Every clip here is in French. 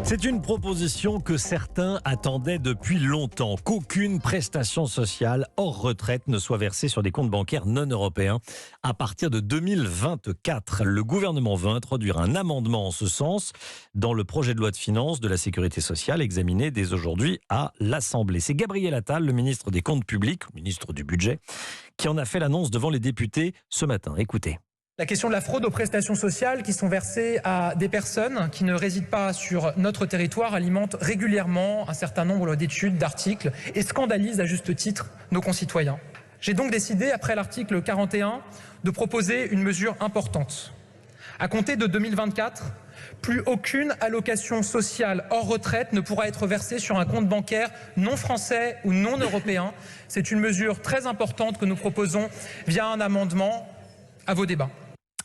C'est une proposition que certains attendaient depuis longtemps, qu'aucune prestation sociale hors retraite ne soit versée sur des comptes bancaires non européens à partir de 2024. Le gouvernement veut introduire un amendement en ce sens dans le projet de loi de finances de la sécurité sociale examiné dès aujourd'hui à l'Assemblée. C'est Gabriel Attal, le ministre des Comptes publics, ministre du Budget, qui en a fait l'annonce devant les députés ce matin. Écoutez. La question de la fraude aux prestations sociales qui sont versées à des personnes qui ne résident pas sur notre territoire alimente régulièrement un certain nombre d'études, d'articles et scandalise à juste titre nos concitoyens. J'ai donc décidé, après l'article 41, de proposer une mesure importante. À compter de 2024, plus aucune allocation sociale hors retraite ne pourra être versée sur un compte bancaire non français ou non européen. C'est une mesure très importante que nous proposons via un amendement. À vos débats.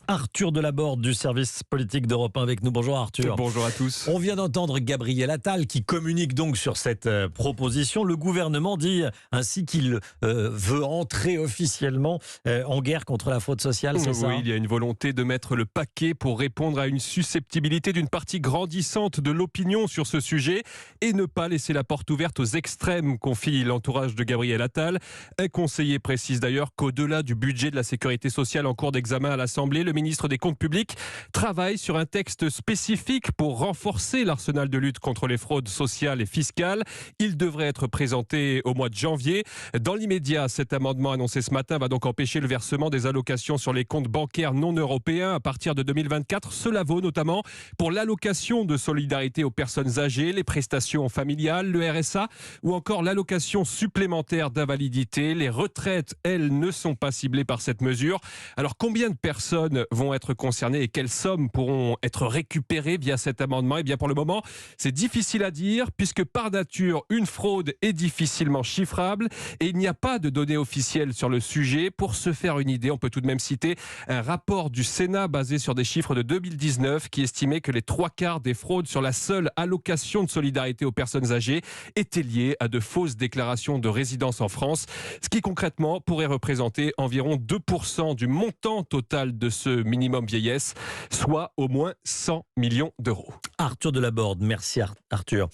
Arthur Delaborde du service politique d'Europe 1 avec nous. Bonjour Arthur. Bonjour à tous. On vient d'entendre Gabriel Attal qui communique donc sur cette proposition. Le gouvernement dit ainsi qu'il veut entrer officiellement en guerre contre la fraude sociale, c'est ça ? Oui, il y a une volonté de mettre le paquet pour répondre à une susceptibilité d'une partie grandissante de l'opinion sur ce sujet et ne pas laisser la porte ouverte aux extrêmes, confie l'entourage de Gabriel Attal. Un conseiller précise d'ailleurs qu'au-delà du budget de la sécurité sociale en cours d'examen à l'Assemblée, le ministre des Comptes publics travaille sur un texte spécifique pour renforcer l'arsenal de lutte contre les fraudes sociales et fiscales. Il devrait être présenté au mois de janvier. Dans l'immédiat, cet amendement annoncé ce matin va donc empêcher le versement des allocations sur les comptes bancaires non européens à partir de 2024. Cela vaut notamment pour l'allocation de solidarité aux personnes âgées, les prestations familiales, le RSA ou encore l'allocation supplémentaire d'invalidité. Les retraites, elles, ne sont pas ciblées par cette mesure. Alors combien de personnes vont être concernés et quelles sommes pourront être récupérées via cet amendement? Eh bien, pour le moment, c'est difficile à dire puisque par nature, une fraude est difficilement chiffrable et il n'y a pas de données officielles sur le sujet. Pour se faire une idée, on peut tout de même citer un rapport du Sénat basé sur des chiffres de 2019 qui estimait que les 3/4 des fraudes sur la seule allocation de solidarité aux personnes âgées étaient liées à de fausses déclarations de résidence en France, ce qui concrètement pourrait représenter environ 2% du montant total de ce minimum vieillesse, soit au moins 100 millions d'euros. Arthur Delaborde, merci Arthur.